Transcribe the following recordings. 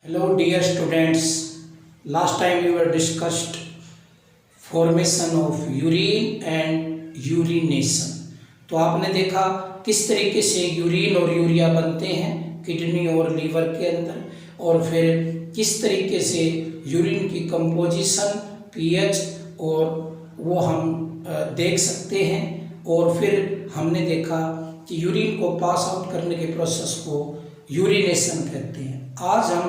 Hello dear students, last time we were discussed formation of urine and urination। तो आपने देखा किस तरीके से यूरिन और यूरिया बनते हैं किडनी और लीवर के अंदर, और फिर किस तरीके से यूरिन की कंपोजिशन, पीएच और वो हम देख सकते हैं। और फिर हमने देखा कि यूरिन को पास आउट करने के प्रोसेस को यूरिनेशन कहते हैं। आज हम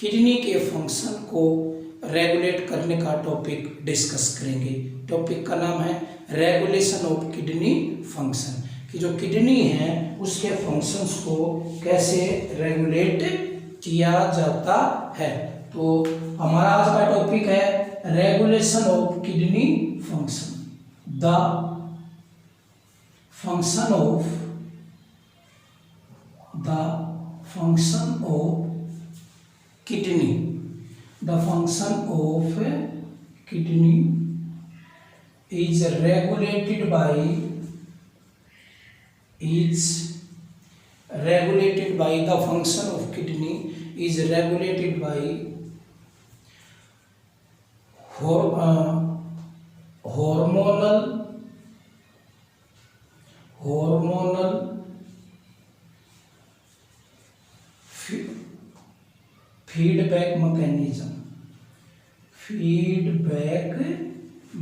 किडनी के फंक्शन को रेगुलेट करने का टॉपिक डिस्कस करेंगे। टॉपिक का नाम है रेगुलेशन ऑफ किडनी फंक्शन, कि जो किडनी है उसके फंक्शंस को कैसे रेगुलेट किया जाता है। तो हमारा आज का टॉपिक है regulation of kidney function. The function of kidney, the function of kidney is regulated by the function of kidney is regulated by hormonal feedback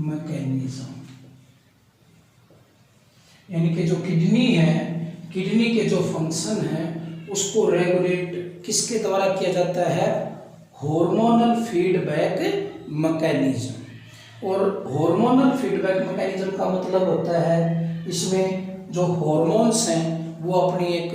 mechanism। यानी कि जो किडनी है, किडनी के जो फंक्शन है उसको रेगुलेट किसके द्वारा किया जाता है? Hormonal feedback mechanism. और हार्मोनल फीडबैक मैकेनिज्म का मतलब होता है इसमें जो हार्मोन्स हैं वो अपनी एक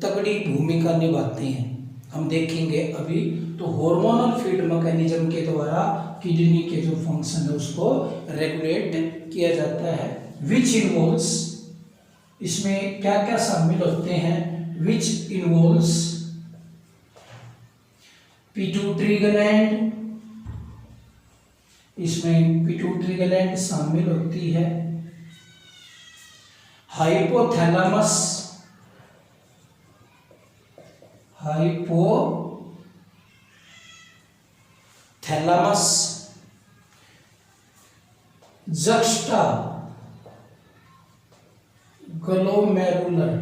तगड़ी भूमिका निभाते हैं, हम देखेंगे अभी। तो हार्मोनल फीड मैकेनिज्म के द्वारा किडनी के जो फंक्शन है उसको रेगुलेट किया जाता है। विच इन्वॉल्व्स, इसमें क्या क्या शामिल होते हैं? विच इन्वॉल्व्स पिट्यूटरी ग्लैंड, इसमें पिट्यूटरी ग्लैंड शामिल होती है। Hypothalamus, juxta glomerular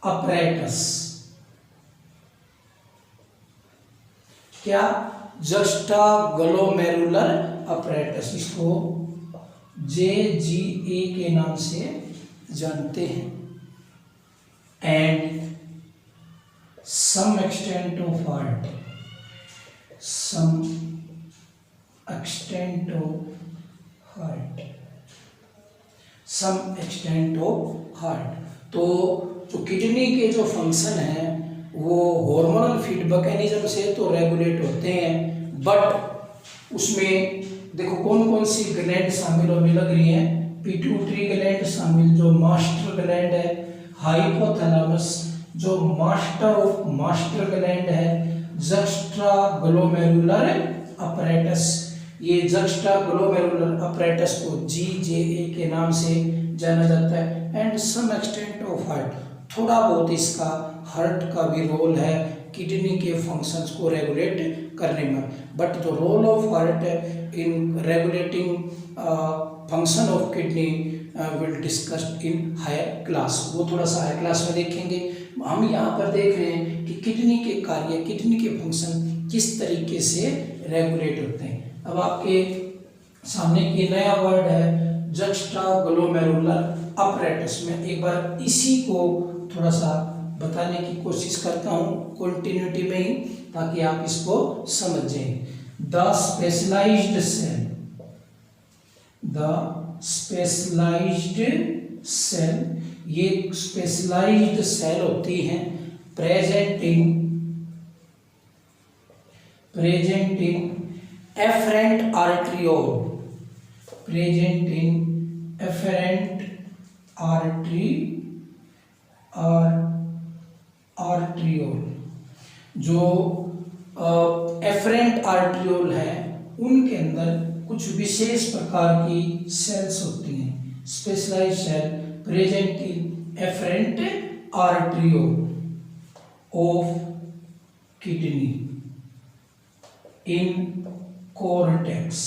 apparatus. क्या? जक्स्टा ग्लोमेरुलर अपरेटस, इसको JGA के नाम से जानते हैं। And some extent of heart, तो जो किडनी के जो फंक्शन है वो हार्मोनल फीड मैकेनिज्म से तो रेगुलेट होते हैं, बट उसमें देखो कौन कौन सी ग्लैंड शामिल होने लग रही है। पिट्यूटरी ग्लैंड शामिल, जो मास्टर ग्लैंड है। हाइपोथैलेमस, जो मास्टर ग्लैंड है। जक्स्ट्रा ग्लोमेरुलर अपरेटस, ये जक्स्ट्रा ग्लोमेरुलर अपरेटस को GJA के नाम से जाना जाता है। And some extent of heart, थोड़ा बहुत इसका हार्ट का भी रोल है किडनी के फंक्शंस को रेगुलेट करने में। बट जो role of heart in regulating function of kidney will discussed in higher class, वो थोड़ा सा हायर क्लास में देखेंगे। हम यहाँ पर देख रहे हैं कि किडनी के कार्य, किडनी के फंक्शन किस तरीके से रेगुलेट होते हैं। अब आपके सामने ये नया वर्ड है जक्स्टा ग्लोमेरुलर अपरेटस। में एक बार इसी को थोड़ा सा बताने की कोशिश करता हूँ कंटिन्यूटी में ही, ताकि आप इसको समझें। द स्पेशलाइज्ड सेल, ये स्पेशलाइज्ड सेल होती हैं प्रेजेंट इन एफरेंट आर्ट्रियोल, जो एफरेंट आर्ट्रियोल है उनके अंदर कुछ विशेष प्रकार की सेल्स होती हैं। Specialised cell present in afferent arteriole of kidney in cortex.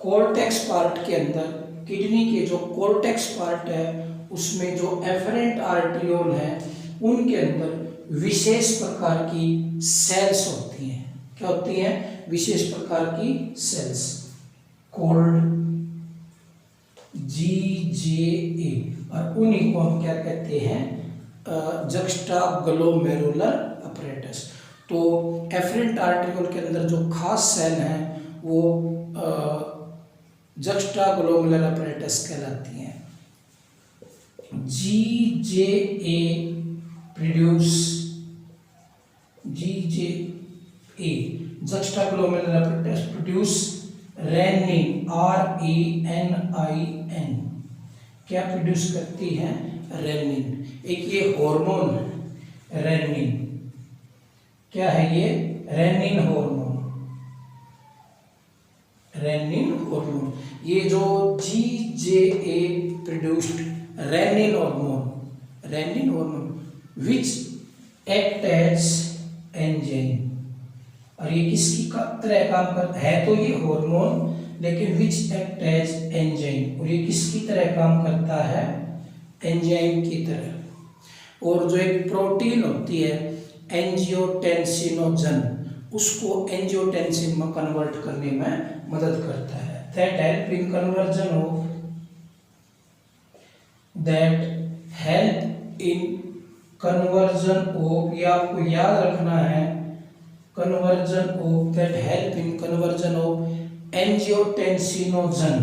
Cortex part के अंदर किडनी के जो कोर्टेक्स पार्ट है उसमें जो एफरेंट आर्ट्रियोल है उनके अंदर विशेष प्रकार की सेल्स होती हैं। क्या होती हैं? विशेष प्रकार की सेल्स, कॉल्ड GJA, और उन्हीं को हम क्या कहते हैं? Juxtaglomerular apparatus. तो एफरेंट आर्ट्रियोल के अंदर जो खास सेल हैं वो जक्स्टाग्लोमेरुलर अपरेटस कहलाती हैं। GJA juxtaglomerular apparatus produce renin, RENIN। क्या प्रोड्यूस करती है? रेनिन। एक ये हार्मोन है रेनिन। क्या है ये? Rennin hormone. रेनिन हार्मोन, ये जो GJA produced renin hormone which act as enzyme. और ये किसकी तरह काम करता है? तो ये हार्मोन, लेकिन विच एक्ट एज एंजाइम, और ये किसकी तरह काम करता है? एंजाइम की तरह। और जो एक प्रोटीन होती है एंजियोटेंसिनोजन, उसको एंजियोटेंसिन में कन्वर्ट करने में मदद करता है। That help in conversion of ये आपको याद रखना है, conversion of, that help in conversion of angiotensinogen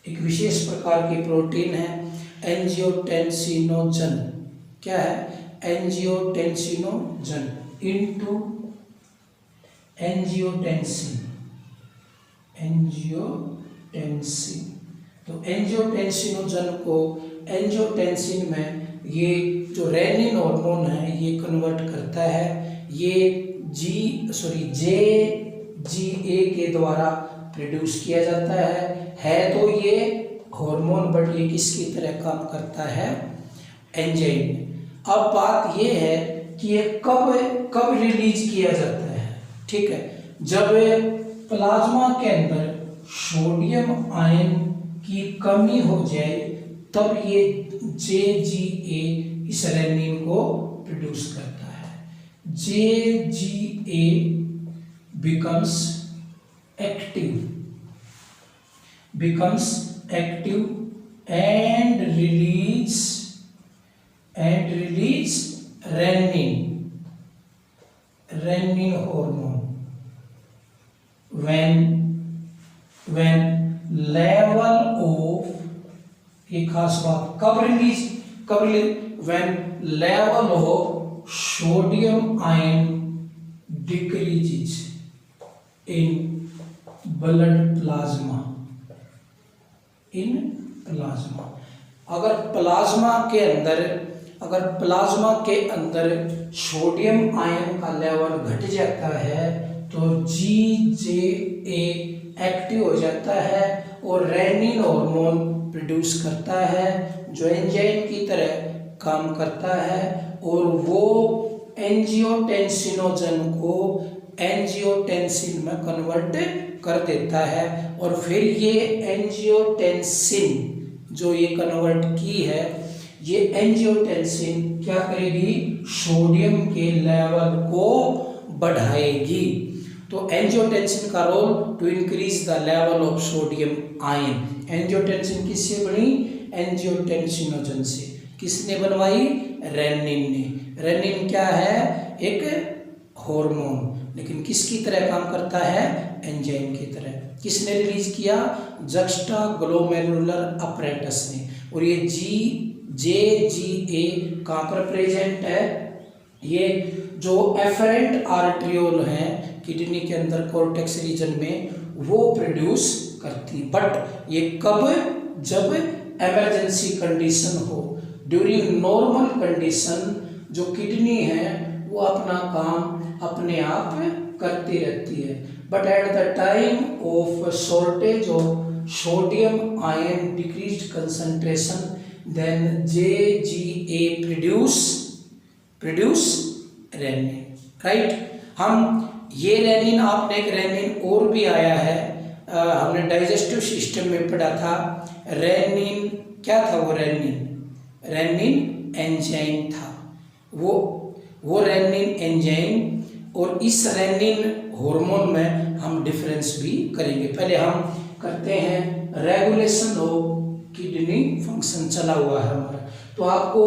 एक विशेष प्रकार की प्रोटीन है एंजियोटेंसिनोजन। क्या है? Angiotensinogen into angiotensin. तो एंजियोटेंसिनोजन को एंजियोटेंसिन में ये जो रेनिन हार्मोन है ये कन्वर्ट करता है। ये GJA के द्वारा प्रोड्यूस किया जाता है तो ये हार्मोन, बट ये किसकी तरह काम करता है? एंजाइम। अब बात ये है कि ये कब रिलीज किया जाता है? ठीक है, जब प्लाज्मा के अंदर सोडियम आयन की कमी हो जाए तब ये JGA इस रेनिन को प्रोड्यूस करता है। JGA becomes active and release renin hormone when level of, ये खास बात, कब release when level of sodium ion decreases in blood plasma। अगर प्लाज्मा के अंदर सोडियम आयन का लेवल घट जाता है तो GJA एक्टिव हो जाता है और रेनिन हार्मोन प्रोड्यूस करता है जो एंजाइम की तरह काम करता है और वो एंजियोटेंसिनोजन को एंजियोटेंसिन में कन्वर्ट कर देता है और फिर ये एंजियोटेंसिन जो ये कन्वर्ट की है, ये एंजियोटेंसिन क्या करेगी? सोडियम के लेवल को बढ़ाएगी। तो एंजियोटेंसिन का role to increase the level of sodium ion. Angiotensin किससे बनी? एंजियोटेंसिनोजन से। किसने बनवाई? रेनिन ने। रेनिन क्या है? एक हार्मोन, लेकिन किसकी तरह काम करता है? एंजाइम की तरह। किसने रिलीज किया? जक्स्टाग्लोमेरुलर अपरेटस ने। और ये JGA कहाँ पर प्रेजेंट है? ये जो एफरेंट आर्ट्रियोल है किडनी के अंदर कॉर्टेक्स रीजन में वो प्रोड्यूस करती, बट ये कब? जब इमरजेंसी कंडीशन हो। ड्यूरिंग नॉर्मल कंडीशन जो किडनी है वो अपना काम अपने आप करती रहती है, but at the time of shortage of sodium ion decreased concentration, then JGA produce renin, right. हम ये रेनिन, आपने एक रेनिन और भी आया है, हमने डाइजेस्टिव सिस्टम में पढ़ा था रेनिन, क्या था वो रेनिन एंजाइम था, वो रेनिन एंजाइम। और इस रेनिन हार्मोन में हम डिफरेंस भी करेंगे। पहले हम करते हैं रेगुलेशन ऑफ किडनी फंक्शन, चला हुआ है हमारा, तो आपको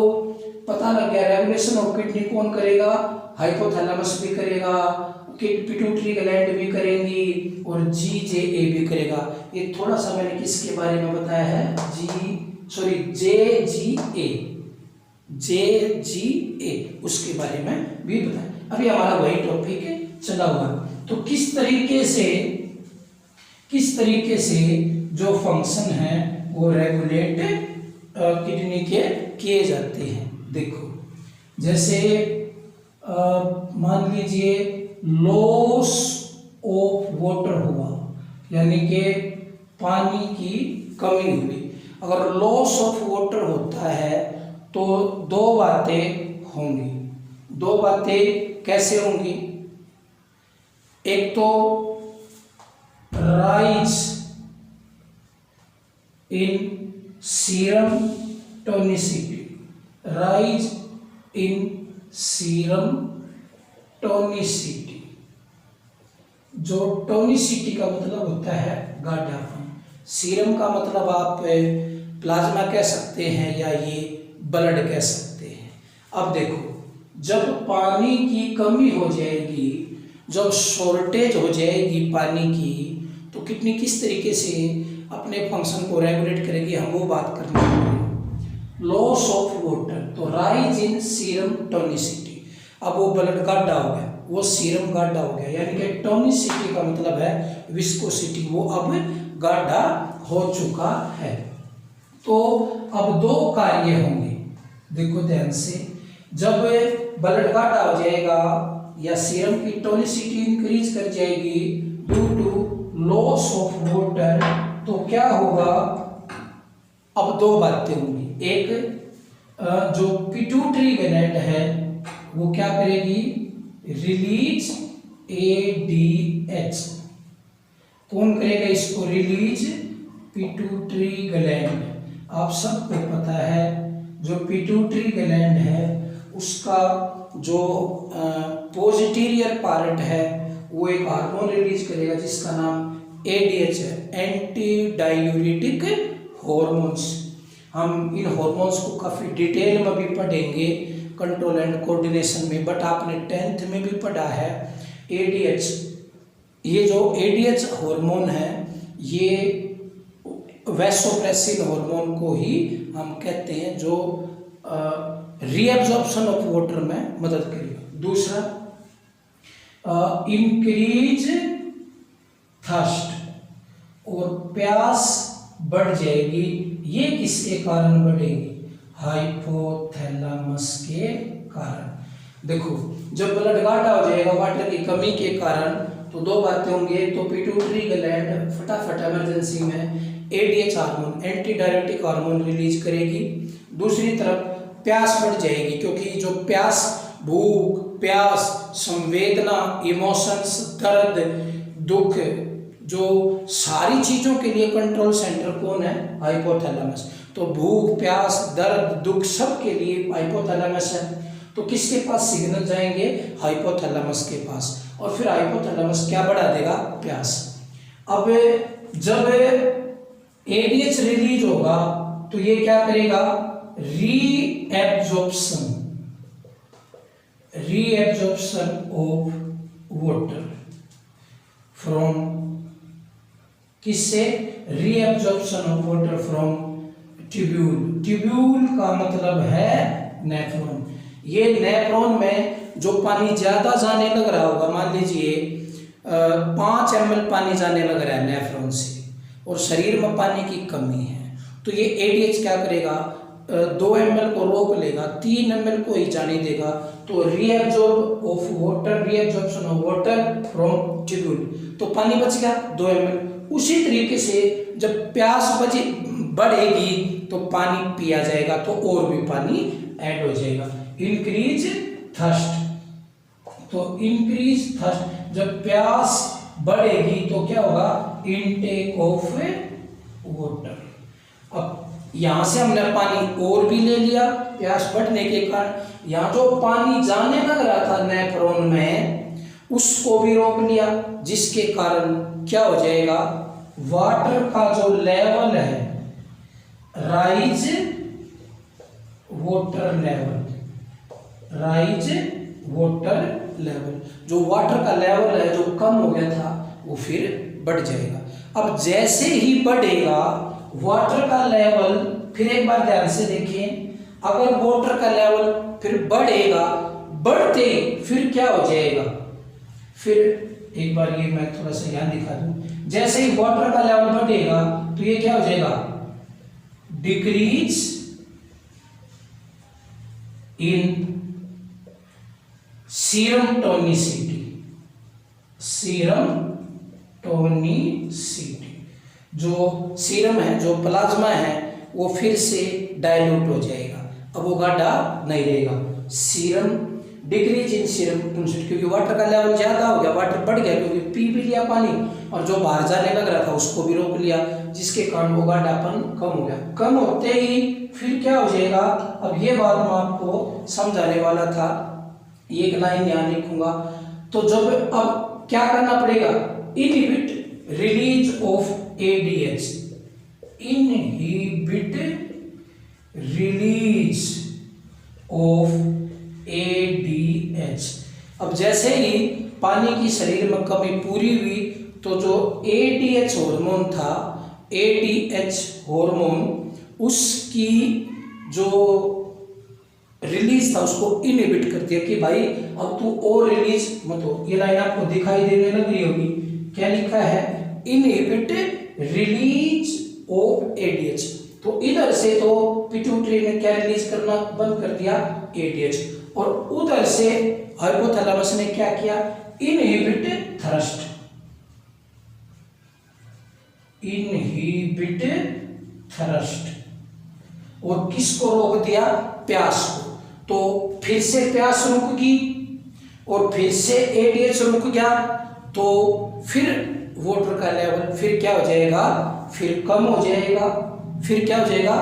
पता लग गया रेगुलेशन ऑफ किडनी कौन करेगा, हाइपोथैलेमस भी करेगा, पिट्यूटरी ग्लैंड भी करेंगी और जीजेए भी करेगा। ये थोड़ा सा मैंने किसके बारे में बताया है, जेजीए उसके बारे में भी बताया। अभी हमारा वही टॉपिक चला हुआ। तो किस तरीके से जो फंक्शन है वो रेगुलेट किडनी के किए जाते हैं। देखो जैसे मान लीजिए लॉस ऑफ वाटर हुआ, यानी कि पानी की कमी हुई। अगर लॉस ऑफ वाटर होता है तो दो बातें होंगी। दो बातें कैसे होंगी, एक तो rise in serum tonicity, rise in serum tonicity. जो टोनिसिटी का मतलब होता है गाढ़ापन, सीरम का मतलब आप प्लाज्मा कह सकते हैं या ये ब्लड कह सकते हैं। अब देखो जब पानी की कमी हो जाएगी, जब शॉर्टेज हो जाएगी पानी की, तो किडनी किस तरीके से अपने फंक्शन को रेगुलेट करेगी, हम वो बात करने वाले। लॉस ऑफ वाटर, तो राइज इन सीरम टोनिसिटी। अब वो ब्लड गाढ़ा हो गया, वो सीरम गाढ़ा हो गया, यानी कि टोनिसिटी का मतलब है विस्कोसिटी, वो अब गाढ़ा हो चुका है। तो अब दो कार्य होंगे, देखो ध्यान से। जब ब्लड गाढ़ा हो जाएगा या सीरम की टोनिसिटी इंक्रीज कर जाएगी due to loss of water, तो क्या होगा, अब दो बातें होंगी। एक जो पिट्यूटरी ग्लैंड है वो क्या करेगी, रिलीज ADH। कौन करेगा इसको रिलीज, पिट्यूटरी ग्लैंड। आप सबको पता है जो पिट्यूटरी ग्लैंड है उसका जो पोस्टीरियर पार्ट है वो एक हार्मोन रिलीज करेगा जिसका नाम ADH है, एंटी डायूरेटिक हॉर्मोन्स। हम इन हॉर्मोन्स को काफ़ी डिटेल में भी पढ़ेंगे कंट्रोल एंड कोऑर्डिनेशन में, बट आपने 10th में भी पढ़ा है ADH। ये जो ADH हार्मोन है ये वैसोप्रेसिन हार्मोन को ही हम कहते हैं, जो रीएब्जॉर्प्शन ऑफ वाटर में मदद करेगा। दूसरा इंक्रीज थर्स्ट, और प्यास बढ़ जाएगी। ये किसके कारण बढ़ेगी, हाइपोथैलेमस के कारण। देखो जब ब्लड गाढ़ा हो जाएगा वाटर की कमी के कारण, तो दो बातें होंगी। एक तो पिट्यूटरी ग्लैंड फटाफट इमरजेंसी में ADH hormone, anti diuretic hormone release करेगी। दूसरी तरफ प्यास बढ़ जाएगी, क्योंकि जो प्यास, भूख, प्यास, संवेदना, इमोशंस, दर्द, दुख, जो सारी चीज़ों के लिए कंट्रोल सेंटर कौन है, हाइपोथैलेमस। तो भूख, प्यास, दर्द, दुख सब के लिए हाइपोथैलेमस है। तो किसके पास सिग्नल जाएंगे, हाइपोथैलेमस के पास, और फिर हाइपोथैलेमस क्या बढ़ा देगा, प्यास। अब जब ADH रिलीज होगा तो ये क्या करेगा, रीएब्जॉर्प्शन ऑफ वाटर फ्रॉम, किससे, reabsorption of water from tubule. Tubule का मतलब है नेफ्रॉन। ये नेफ्रॉन में जो पानी ज्यादा जाने लग रहा होगा, मान लीजिए 5 ml पानी जाने लग रहा है नेफ्रॉन से, और शरीर में पानी की कमी है, तो ये ADH क्या करेगा, 2 ml को रोक लेगा, 3 ml को ही जाने देगा। तो reabsorption of water from tubule, तो पानी बच गया 2 ml, उसी तरीके से जब प्यास बढ़ेगी तो पानी पिया जाएगा, तो और भी पानी ऐड हो जाएगा। इंक्रीज थर्स्ट, तो इंक्रीज थर्स्ट, जब प्यास बढ़ेगी तो क्या होगा, इनटेक ऑफ वाटर। अब यहां से हमने पानी और भी ले लिया प्यास बढ़ने के कारण, यहाँ जो पानी जाने लग रहा था नेफ्रॉन में उसको भी रोक लिया, जिसके कारण क्या हो जाएगा, वाटर का जो लेवल है, rise water level, rise water level, जो वाटर का लेवल है जो कम हो गया था वो फिर बढ़ जाएगा। अब जैसे ही बढ़ेगा वाटर का लेवल, फिर एक बार ध्यान से देखें, अगर वाटर का लेवल फिर बढ़ेगा, बढ़ते फिर क्या हो जाएगा, फिर एक बार ये मैं थोड़ा सा यहाँ दिखा दूं, जैसे ही वाटर का लेवल बढ़ेगा तो ये क्या हो जाएगा, decrease in serum tonicity, serum tonicity, जो सीरम है, जो प्लाज्मा है वो फिर से डाइल्यूट हो जाएगा, अब वो गाढ़ा नहीं रहेगा। Serum, decrease in serum tonicity, क्योंकि वाटर का लेवल ज्यादा हो गया, वाटर बढ़ गया, क्योंकि पी भी लिया पानी और जो बाहर जाने लग रहा था उसको भी रोक लिया, जिसके कारण वो गाढ़ापन कम हो गया। कम होते ही फिर क्या हो जाएगा, अब ये बात मैं आपको समझाने वाला था, एक लाइन यहाँ लिखूंगा, तो जब अब क्या करना पड़ेगा, inhibit release of ADH, inhibit release of ADH. अब जैसे ही पानी की शरीर में कमी पूरी हुई तो जो एडीएच हार्मोन था, एडीएच हार्मोन, उसकी जो रिलीज था उसको इनहिबिट कर दिया कि भाई अब तू और रिलीज मत हो। ये लाइन आपको दिखाई देने लग रही होगी, क्या लिखा है, इनहिबिट रिलीज ऑफ एडीएच। तो इधर से तो पिट्यूटरी ने क्या रिलीज करना बंद कर दिया, एडीएच, और उधर से हाइपोथैलेमस ने क्या किया, इनहिबिट थ्रस्ट, इनहिबिट थ्रस्ट, और किसको रोक दिया, प्यास को। तो फिर से प्यास रुक गई और फिर से एडीएच रुक गया, तो फिर वाटर का लेवल फिर क्या हो जाएगा, फिर कम हो जाएगा, फिर क्या हो जाएगा,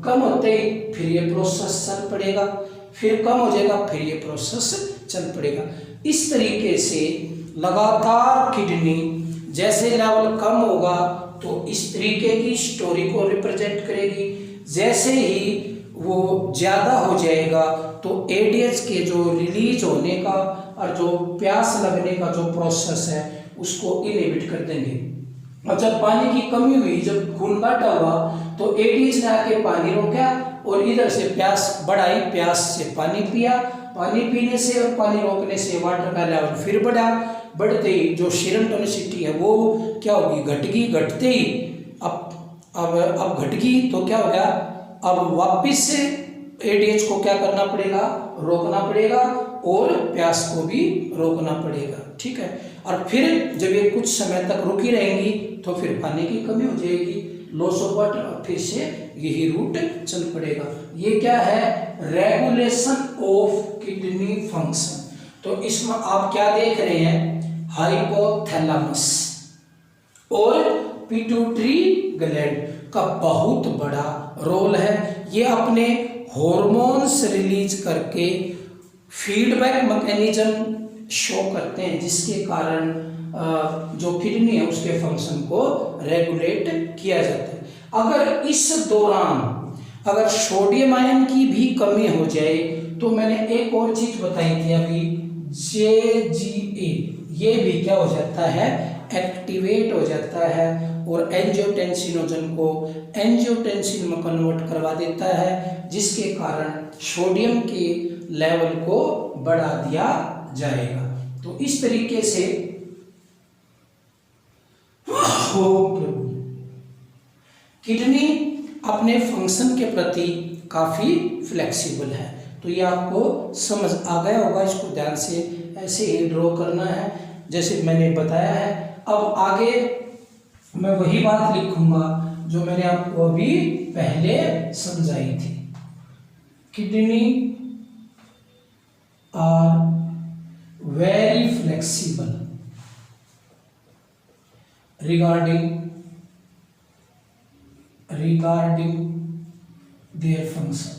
कम होते ही फिर ये प्रोसेस चल पड़ेगा, फिर कम हो जाएगा, फिर ये प्रोसेस चल पड़ेगा। इस तरीके से लगातार किडनी जैसे लेवल कम होगा तो इस तरीके की स्टोरी को रिप्रेजेंट करेगी, जैसे ही वो ज़्यादा हो जाएगा तो एडीएच के जो रिलीज होने का और जो प्यास लगने का जो प्रोसेस है उसको इनहिबिट कर देंगे। और जब पानी की कमी हुई, जब खून घाटा हुआ तो एडीएच ने आके पानी रोका और इधर से प्यास बढ़ाई, प्यास से पानी पिया, पानी पीने से और पानी रोकने से वाटर का लेवल फिर बढ़ा, बढ़ते ही जो सीरम टोनिसिटी है वो क्या होगी, घटेगी, घटते ही अब घट गई तो क्या हो गया, अब वापिस से एडीएच को क्या करना पड़ेगा, रोकना पड़ेगा और प्यास को भी रोकना पड़ेगा, ठीक है। और फिर जब ये कुछ समय तक रुकी रहेंगी तो फिर पानी की कमी हो जाएगी, लॉस ऑफ वाटर, और फिर से यही रूट चल पड़ेगा। ये क्या है, रेगुलेशन ऑफ किडनी फंक्शन। तो इसमें आप क्या देख रहे हैं, हाइपोथैलेमस और पिट्यूटरी ग्लैंड का बहुत बड़ा रोल है। ये अपने हॉर्मोन्स रिलीज करके फीडबैक मैकेनिज्म शो करते हैं, जिसके कारण जो किडनी है उसके फंक्शन को रेगुलेट किया जाता है। अगर इस दौरान अगर सोडियम आयन की भी कमी हो जाए तो मैंने एक और चीज बताई थी अभी, JGA, ये भी क्या हो जाता है, एक्टिवेट हो जाता है और एंजियोटेंसिनोजन को एंजियोटेंसिन में कन्वर्ट करवा देता है, जिसके कारण सोडियम के लेवल को बढ़ा दिया जाएगा। तो इस तरीके से किडनी अपने फंक्शन के प्रति काफ़ी फ्लेक्सिबल है। तो ये आपको समझ आ गया होगा, इसको ध्यान से ऐसे ही ड्रॉ करना है जैसे मैंने बताया है। अब आगे मैं वही बात लिखूंगा जो मैंने आपको अभी पहले समझाई थी। Kidney are very flexible regarding their function,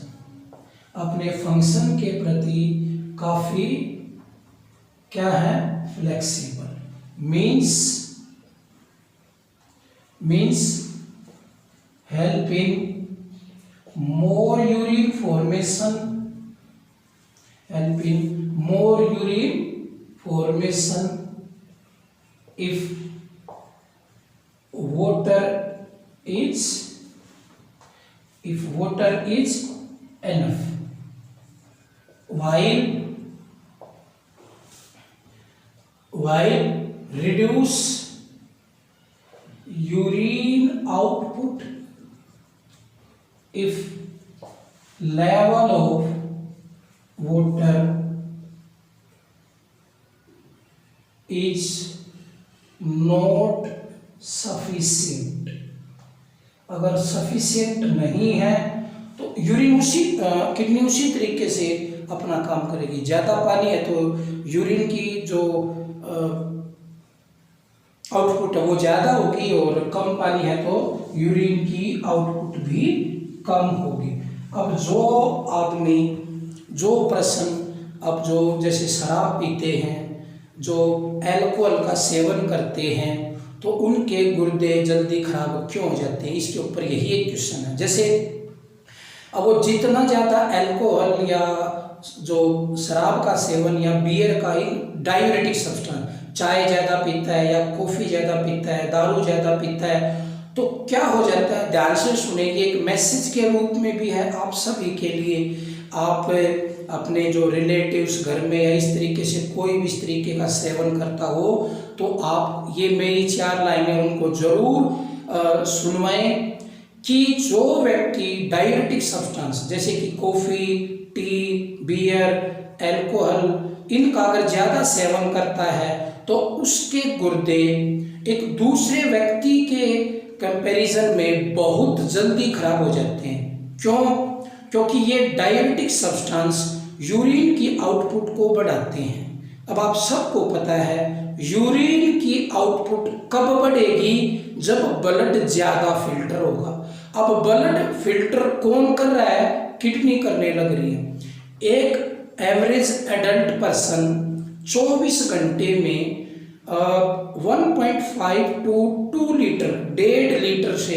अपने फंक्शन के प्रति काफी क्या है, flexible, means help in more urine formation if water is enough, while reduce urine output if level of water is not sufficient, अगर सफिशिएंट नहीं है तो यूरिन किडनी उसी तरीके से अपना काम करेगी। ज़्यादा पानी है तो यूरिन की जो आउटपुट है वो ज़्यादा होगी, और कम पानी है तो यूरिन की आउटपुट भी कम होगी। अब जो पर्सन अब जो जैसे शराब पीते हैं, जो अल्कोहल का सेवन करते हैं, तो उनके गुर्दे जल्दी खराब क्यों हो जाते हैं, इसके ऊपर यही एक क्वेश्चन है। जैसे अब वो जितना ज़्यादा अल्कोहल या जो शराब का सेवन या बियर का डायूरेटिक सब्सटेंस, चाय ज़्यादा पीता है या कॉफ़ी ज़्यादा पीता है, दारू ज़्यादा पीता है, तो क्या हो जाता है, ध्यान से सुनेंगे, एक मैसेज के रूप में भी है आप सभी के लिए। आप अपने जो रिलेटिव्स घर में या इस तरीके से कोई भी इस तरीके का सेवन करता हो, तो आप ये मेरी 4 लाइनें उनको जरूर सुनवाएं कि जो व्यक्ति डायूरेटिक सब्सटेंस जैसे कि कॉफ़ी, टी, बियर, अल्कोहल, इनका अगर ज़्यादा सेवन करता है तो उसके गुर्दे एक दूसरे व्यक्ति के कंपैरिजन में बहुत जल्दी खराब हो जाते हैं। क्यों? क्योंकि ये डायूरेटिक सब्सटेंस यूरिन की आउटपुट को बढ़ाते हैं। अब आप सबको पता है यूरिन की आउटपुट कब बढ़ेगी, जब ब्लड ज़्यादा फिल्टर होगा। अब ब्लड फिल्टर कौन कर रहा है, किडनी करने लग रही है। एक एवरेज एडल्ट पर्सन 24 घंटे में 1.5 to 2 लीटर, 1.5 लीटर से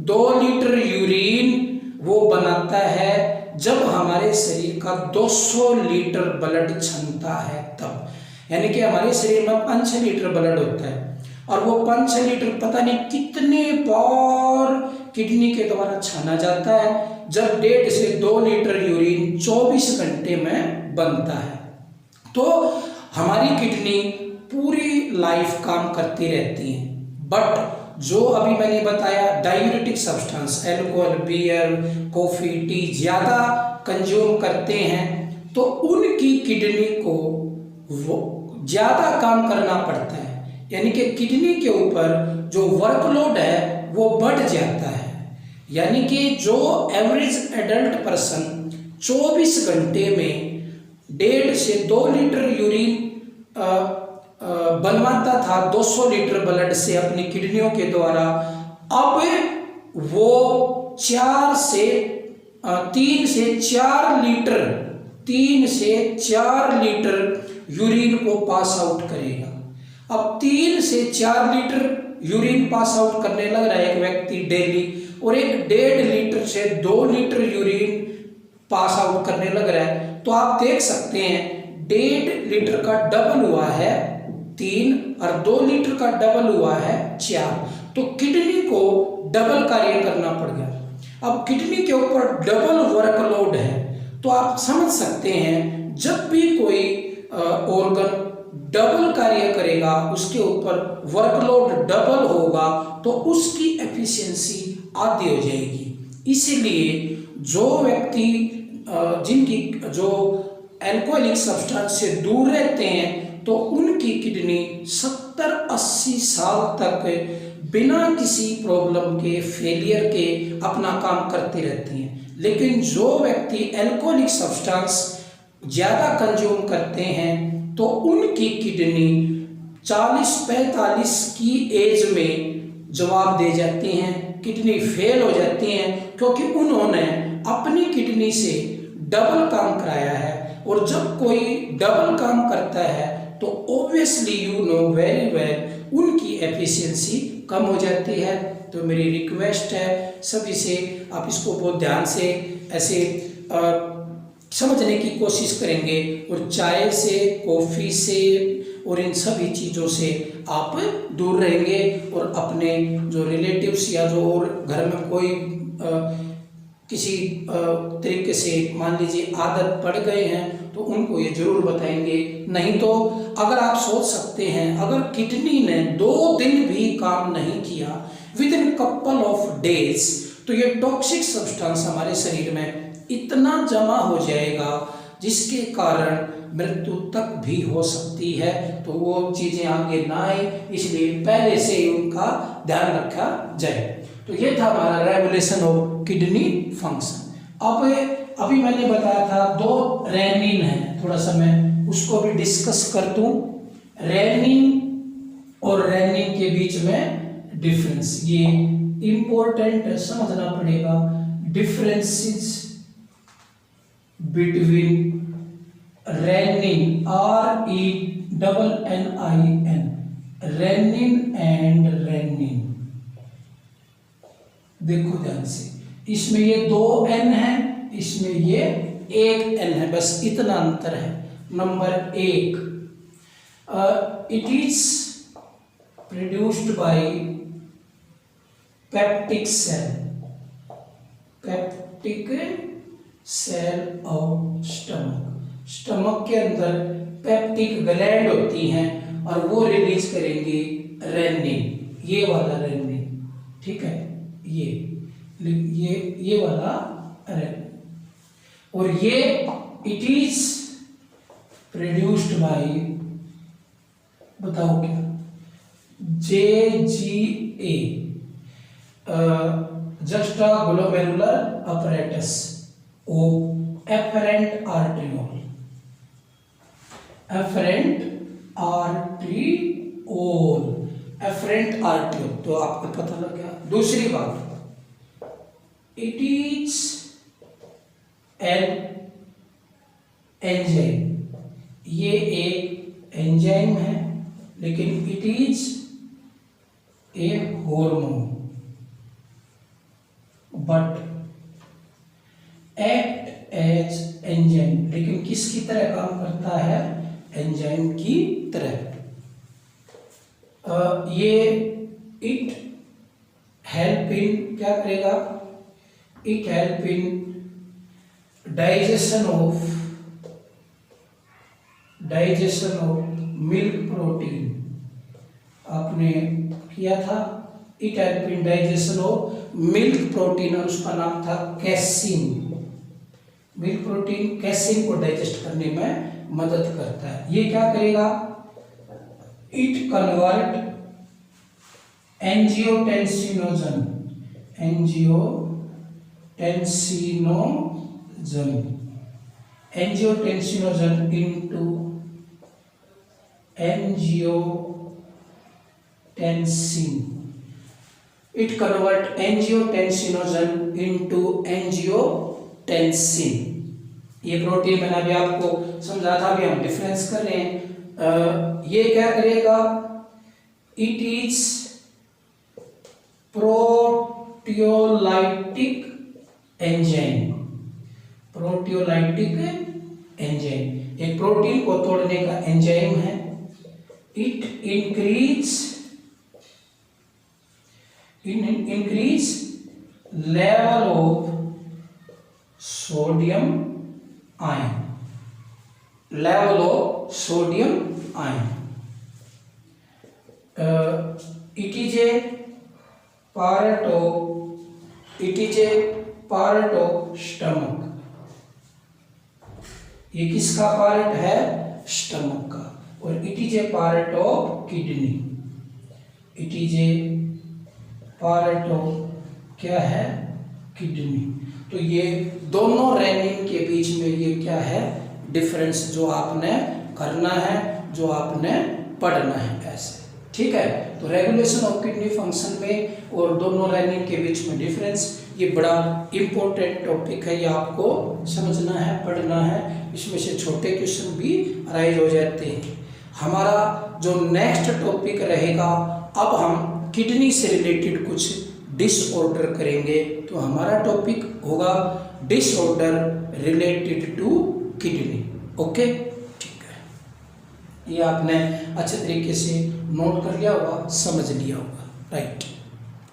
2 लीटर यूरिन वो बनाता है जब हमारे शरीर का 200 लीटर ब्लड क्षमता है तब। यानी कि हमारे शरीर में 5-6 लीटर ब्लड होता है, और वो 5-6 लीटर पता नहीं कितने बार किडनी के द्वारा छाना जाता है, जब 1.5 से 2 लीटर यूरिन 24 घंटे में बनता है। तो हमारी किडनी पूरी लाइफ काम करती रहती है। बट जो अभी मैंने बताया diuretic substance, alcohol, beer, coffee, tea ज़्यादा कंज्यूम करते हैं, तो उनकी किडनी को वो ज़्यादा काम करना पड़ता है। यानी कि किडनी के ऊपर जो वर्कलोड है वो बढ़ जाता है। यानी कि जो एवरेज एडल्ट पर्सन 24 घंटे में 1.5 से 2 लीटर यूरिन बनवाता था 200 लीटर ब्लड से अपनी किडनियों के द्वारा, अब वो 3 से 4 लीटर यूरिन को पास आउट करेगा। अब 3 से 4 लीटर यूरिन पास आउट करने लग रहा है एक व्यक्ति डेली, और एक 1.5 लीटर से 2 लीटर यूरिन पास आउट करने लग रहा है, तो आप देख सकते हैं 1.5 लीटर का डबल हुआ है 3, और 2 लीटर का डबल हुआ है 4। तो किडनी को डबल कार्य करना पड़ गया। अब किडनी के ऊपर डबल वर्कलोड है, तो आप समझ सकते हैं जब भी कोई ऑर्गन डबल कार्य करेगा, उसके ऊपर वर्कलोड डबल होगा, तो उसकी एफिशिएंसी आधी हो जाएगी। इसीलिए जो व्यक्ति जिनकी जो अल्कोहलिक सब्सटेंस से दूर रहते हैं, तो उनकी किडनी 70-80 साल तक बिना किसी प्रॉब्लम के, फेलियर के अपना काम करती रहती हैं। लेकिन जो व्यक्ति एल्कोहलिक सब्सटेंस ज़्यादा कंज्यूम करते हैं तो उनकी किडनी 40-45 की एज में जवाब दे जाती हैं, किडनी फेल हो जाती हैं, क्योंकि उन्होंने अपनी किडनी से डबल काम कराया है। और जब कोई डबल काम करता है तो obviously you know very well उनकी एफिशिएंसी कम हो जाती है। तो मेरी रिक्वेस्ट है सभी से, आप इसको बहुत ध्यान से ऐसे समझने की कोशिश करेंगे और चाय से, कॉफ़ी से और इन सभी चीज़ों से आप दूर रहेंगे। और अपने जो रिलेटिव्स या जो और घर में कोई किसी तरीके से मान लीजिए आदत पड़ गए हैं तो उनको ये जरूर बताएंगे। नहीं तो अगर आप सोच सकते हैं, अगर किडनी ने 2 दिन भी काम नहीं किया with in couple of days, तो ये टॉक्सिक सब्सटेंस हमारे शरीर में इतना जमा हो जाएगा जिसके कारण मृत्यु तक भी हो सकती है। तो वो चीज़ें आगे ना आए, इसलिए पहले से ही उनका ध्यान रखा जाए। तो ये था हमारा रेगुलेशन ऑफ किडनी फंक्शन। अब अभी मैंने बताया था 2 रेनिन है, थोड़ा सा मैं उसको भी डिस्कस कर दूं। रेनिन और रेनिन के बीच में डिफरेंस, ये इंपॉर्टेंट समझना पड़ेगा। Differences between renin, RENNIN, renin and renin. देखो ध्यान से, इसमें ये 2 N है, इसमें ये 1 N है, बस इतना अंतर है। Number 1, it is produced by peptic cell of stomach के अंदर पेप्टिक ग्लैंड होती हैं और वो रिलीज करेंगी रेनिन, ये वाला रेनिन, ठीक है, ये वाला रेनिन। और ये इट इज प्रोड्यूस्ड बाय, बताओ क्या, JGA, juxtaglomeralar apparatus of afferent arteriole, afferent arteriole। तो आपको पता लग गया। दूसरी बात, इट इज एन एंजाइम, ये एक एंजाइम है, लेकिन it is a hormone but act as enzyme, लेकिन किसकी तरह काम करता है, एंजाइम की तरह। ये इट हेल्प इन, क्या करेगा, it help in digestion of milk protein, आपने किया था, it help in digestion of milk protein, और उसका नाम था कैसीन। मिल्क प्रोटीन कैसीन को डाइजेस्ट करने में मदद करता है। ये क्या करेगा, it convert angiotensinogen into angiotensin. It convert angiotensinogen into angiotensin. ये प्रोटीन मैंने अभी आपको समझा था, अभी हम डिफरेंस कर रहे हैं। ये क्या करेगा, इट इज प्रोटियोलाइटिक एंजाइम, एक प्रोटीन को तोड़ने का एंजाइम है। It increase level of sodium ion, it is a part of stomach। ये किसका पार्ट है, स्टमक का। और it is A part of kidney, it is A part of क्या है, किडनी। तो ये दोनों रेनिन के बीच में ये क्या है, डिफरेंस जो आपने करना है, जो आपने पढ़ना है ऐसे, ठीक है। तो रेगुलेशन ऑफ किडनी फंक्शन में और दोनों रेनिन के बीच में डिफरेंस, ये बड़ा इंपॉर्टेंट टॉपिक है, ये आपको समझना है, पढ़ना है। इसमें से छोटे क्वेश्चन भी अराइज हो जाते हैं। हमारा जो नेक्स्ट टॉपिक रहेगा, अब हम किडनी से रिलेटेड कुछ डिसऑर्डर करेंगे। तो हमारा टॉपिक होगा disorder related to kidney. Okay, ठीक है, ये आपने अच्छे तरीके से नोट कर लिया होगा, समझ लिया होगा, राइट।